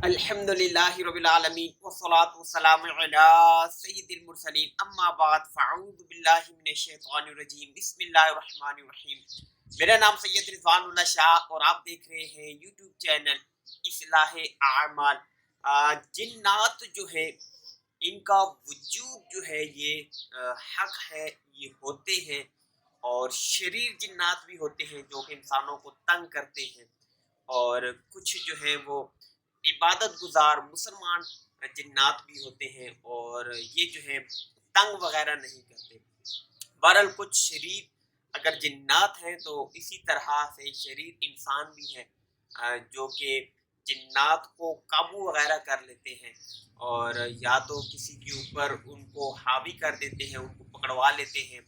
الحمدللہ رب العالمین والصلاة والسلام علی سید المرسلین اما بعد فاعوذ باللہ من الشیطان الرجیم بسم اللہ الرحمن الرحیم۔ میرا نام سید رضوان اللہ شاہ اور آپ دیکھ رہے ہیں یوٹیوب چینل اصلاح اعمال۔ جنات جو ہے ان کا وجود جو ہے یہ حق ہے، یہ ہوتے ہیں، اور شریر جنات بھی ہوتے ہیں جو کہ انسانوں کو تنگ کرتے ہیں، اور کچھ جو ہے وہ عبادت گزار مسلمان جنات بھی ہوتے ہیں اور یہ جو ہے تنگ وغیرہ نہیں کرتے۔ بہرحال کچھ شریر اگر جنات ہیں تو اسی طرح سے شریر انسان بھی ہیں جو کہ جنات کو قابو وغیرہ کر لیتے ہیں، اور یا تو کسی کے اوپر ان کو حاوی کر دیتے ہیں، ان کو پکڑوا لیتے ہیں۔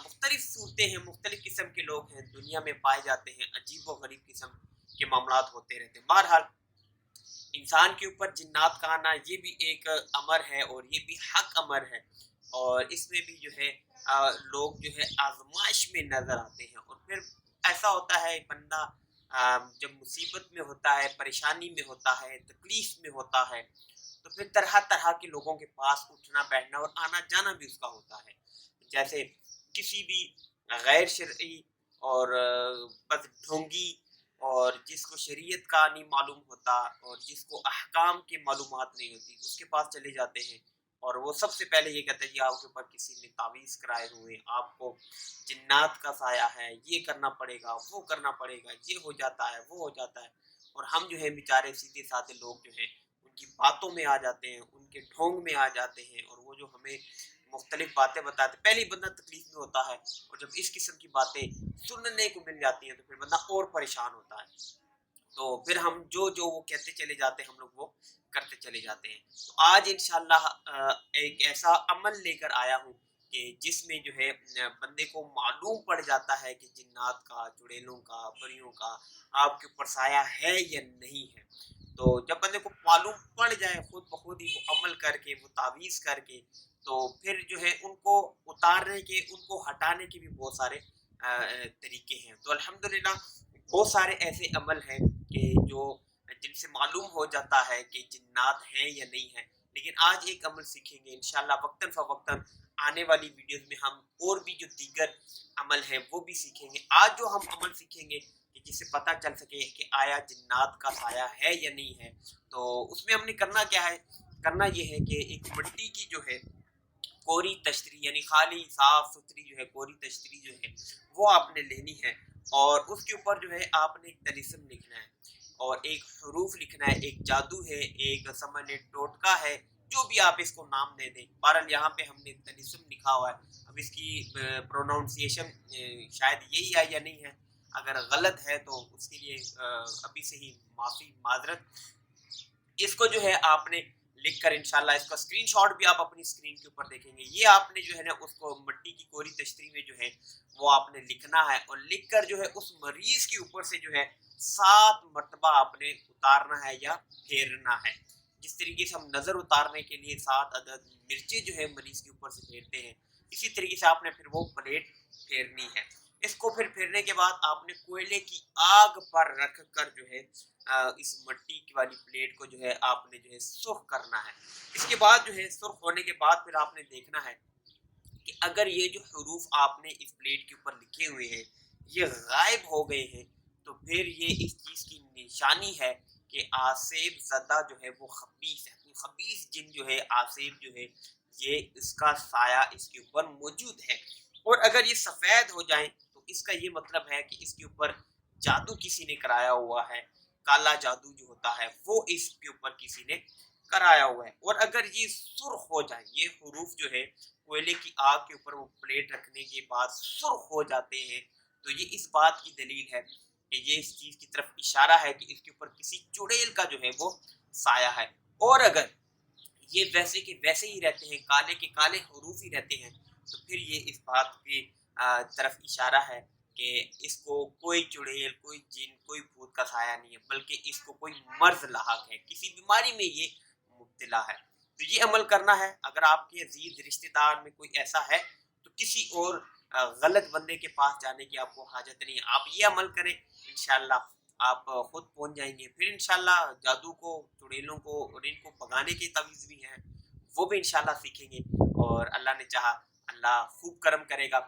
مختلف صورتیں ہیں، مختلف قسم کے لوگ ہیں دنیا میں پائے جاتے ہیں، عجیب و غریب قسم کے معاملات ہوتے رہتے ہیں۔ بہرحال انسان کے اوپر جنات کا آنا یہ بھی ایک امر ہے اور یہ بھی حق امر ہے، اور اس میں بھی جو ہے لوگ جو ہے آزمائش میں نظر آتے ہیں، اور پھر ایسا ہوتا ہے بندہ جب مصیبت میں ہوتا ہے، پریشانی میں ہوتا ہے، تکلیف میں ہوتا ہے، تو پھر طرح طرح کے لوگوں کے پاس اٹھنا بیٹھنا اور آنا جانا بھی اس کا ہوتا ہے۔ جیسے کسی بھی غیر شرعی اور بس ڈھونگی اور جس کو شریعت کا نہیں معلوم ہوتا اور جس کو احکام کی معلومات نہیں ہوتی، اس کے پاس چلے جاتے ہیں اور وہ سب سے پہلے یہ کہتے ہیں کہ آپ کے اوپر کسی نے تعویذ کرائے ہوئے، آپ کو جنات کا سایہ ہے، یہ کرنا پڑے گا، وہ کرنا پڑے گا، یہ ہو جاتا ہے، وہ ہو جاتا ہے، اور ہم جو ہے بیچارے سیدھے سادھے لوگ جو ہیں ان کی باتوں میں آ جاتے ہیں، ان کے ڈھونگ میں آ جاتے ہیں، اور وہ جو ہمیں مختلف باتیں بتاتے ہیں، پہلے ہی بندہ تکلیف میں ہوتا ہے اور جب اس قسم کی باتیں سننے کو مل جاتی ہیں تو پھر بندہ اور پریشان ہوتا ہے، تو پھر ہم جو وہ کہتے چلے جاتے ہیں ہم لوگ وہ کرتے چلے جاتے ہیں۔ تو آج انشاءاللہ ایک ایسا عمل لے کر آیا ہوں کہ جس میں جو ہے بندے کو معلوم پڑ جاتا ہے کہ جنات کا، چڑیلوں کا، پریوں کا آپ کے اوپر سایہ ہے یا نہیں ہے۔ تو جب بندے کو معلوم پڑ جائے خود بخود ہی وہ عمل کر کے، وہ تعویذ کر کے، تو پھر جو ہے ان کو اتارنے کے، ان کو ہٹانے کے بھی بہت سارے طریقے ہیں۔ تو الحمدللہ بہت سارے ایسے عمل ہیں کہ جو جن سے معلوم ہو جاتا ہے کہ جنات ہیں یا نہیں ہیں، لیکن آج ایک عمل سیکھیں گے انشاءاللہ، وقتاً فوقتاً آنے والی ویڈیوز میں ہم اور بھی جو دیگر عمل ہیں وہ بھی سیکھیں گے۔ آج جو ہم عمل سیکھیں گے کہ جس سے پتہ چل سکے کہ آیا جنات کا سایہ ہے یا نہیں ہے، تو اس میں ہم نے کرنا کیا ہے؟ کرنا یہ ہے کہ ایک مٹی کی جو ہے کوری تشتری، یعنی خالی صاف ستھری جو ہے کوری تشتری جو ہے وہ آپ نے لینی ہے، اور اس کے اوپر جو ہے آپ نے ایک طلسم لکھنا ہے اور ایک حروف لکھنا ہے، ایک جادو ہے، ایک سمن ٹوٹکا ہے، جو بھی آپ اس کو نام دے دیں۔ بہرحال یہاں پہ ہم نے طلسم لکھا ہوا ہے، اب اس کی پروناؤنسیشن شاید یہی ہے یا نہیں ہے، اگر غلط ہے تو اس کے لیے ابھی سے ہی معافی معذرت۔ اس کو جو ہے آپ نے لکھ کر انشاءاللہ اس کا اسکرین شاٹ بھی آپ اپنی اسکرین کے اوپر دیکھیں گے، یہ آپ نے جو ہے نا اس کو مٹی کی کوری تشتری میں جو ہے وہ آپ نے لکھنا ہے، اور لکھ کر جو ہے اس مریض کے اوپر سے جو ہے 7 مرتبہ آپ نے اتارنا ہے یا پھیرنا ہے۔ جس طریقے سے ہم نظر اتارنے کے لیے 7 عدد مرچیں جو ہے مریض کے اوپر سے پھیرتے ہیں، اسی طریقے سے آپ نے پھر وہ پلیٹ پھیرنی ہے۔ اس کو پھر پھیرنے کے بعد آپ نے کوئلے کی آگ پر رکھ کر جو ہے اس مٹی کی والی پلیٹ کو جو ہے آپ نے جو ہے سرخ کرنا ہے۔ اس کے بعد جو ہے سرخ ہونے کے بعد پھر آپ نے دیکھنا ہے کہ اگر یہ جو حروف آپ نے اس پلیٹ کے اوپر لکھے ہوئے ہیں یہ غائب ہو گئے ہیں، تو پھر یہ اس چیز کی نشانی ہے کہ آسیب زدہ جو ہے وہ خبیث ہے، کوئی خبیث جن جو ہے آسیب جو ہے یہ اس کا سایہ اس کے اوپر موجود ہے۔ اور اگر یہ سفید ہو جائیں تو اس کا یہ مطلب ہے کہ اس کے اوپر جادو کسی نے کرایا ہوا ہے، کالا جادو جو ہوتا ہے وہ اس کے اوپر کسی نے کرایا ہوا ہے۔ اور اگر یہ سرخ ہو جائے، یہ حروف جو ہے کوئلے کی آگ کے اوپر وہ پلیٹ رکھنے کے بعد سرخ ہو جاتے ہیں، تو یہ اس بات کی دلیل ہے کہ یہ اس چیز کی طرف اشارہ ہے کہ اس کے اوپر کسی چڑیل کا جو ہے وہ سایہ ہے۔ اور اگر یہ ویسے کے ویسے ہی رہتے ہیں، کالے کے کالے حروف ہی رہتے ہیں، تو پھر یہ اس بات کی طرف اشارہ ہے کہ اس کو کوئی چڑیل، کوئی جن، کوئی بھوت کا سایہ نہیں ہے، بلکہ اس کو کوئی مرض لاحق ہے، کسی بیماری میں یہ مبتلا ہے۔ تو یہ عمل کرنا ہے۔ اگر آپ کے عزیز رشتہ دار میں کوئی ایسا ہے تو کسی اور غلط بندے کے پاس جانے کی آپ کو حاجت نہیں ہے، آپ یہ عمل کریں، انشاءاللہ آپ خود پہنچ جائیں گے. پھر انشاءاللہ جادو کو، چڑیلوں کو اور ان کو بگانے کے تعویذ بھی ہیں، وہ بھی انشاءاللہ سیکھیں گے، اور اللہ نے چاہا اللہ خوب کرم کرے گا.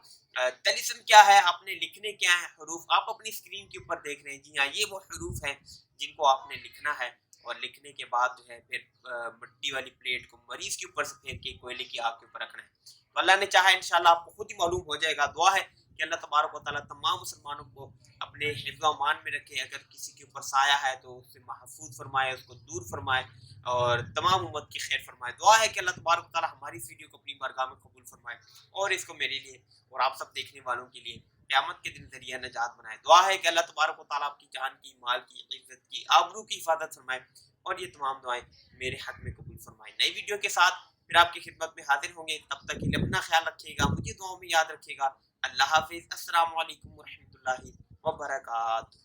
طلسم کیا ہے، آپ نے لکھنے کیا ہیں حروف، آپ اپنی اسکرین کے اوپر دیکھ رہے ہیں. جی ہاں، یہ وہ حروف ہیں جن کو آپ نے لکھنا ہے، اور لکھنے کے بعد جو ہے پھر مٹی والی پلیٹ کو مریض کے اوپر سے پھیر کے کوئلے کی آگ کے اوپر رکھنا ہے. تو اللہ نے چاہا انشاءاللہ آپ کو خود ہی معلوم ہو جائے گا. دعا ہے کہ اللہ تبارک و تعالیٰ تمام مسلمانوں کو اپنے حفظ و امان میں رکھے. اگر کسی کے اوپر سایہ ہے تو اس سے محفوظ فرمائے، اس کو دور فرمائے، اور تمام امت کی خیر فرمائے. دعا ہے کہ اللہ تبارک و تعالیٰ ہماری اس ویڈیو کو اپنی بارگاہ میں قبول فرمائے، اور اس کو میرے لیے اور آپ سب دیکھنے والوں کے لیے قیامت کے دن ذریعہ نجات بنائے. دعا ہے کہ اللہ تبارک و تعالیٰ آپ کی جان کی، مال کی، عزت کی، آبرو کی حفاظت فرمائے، اور یہ تمام دعائیں میرے حق میں قبول فرمائے. نئی ویڈیو کے ساتھ پھر آپ کی خدمت میں حاضر ہوں گے. تب تک کے لیے اپنا خیال رکھیے گا، مجھے دعاؤں میں یاد رکھیے گا. اللہ حافظ. السلام علیکم ورحمۃ اللہ وبرکاتہ.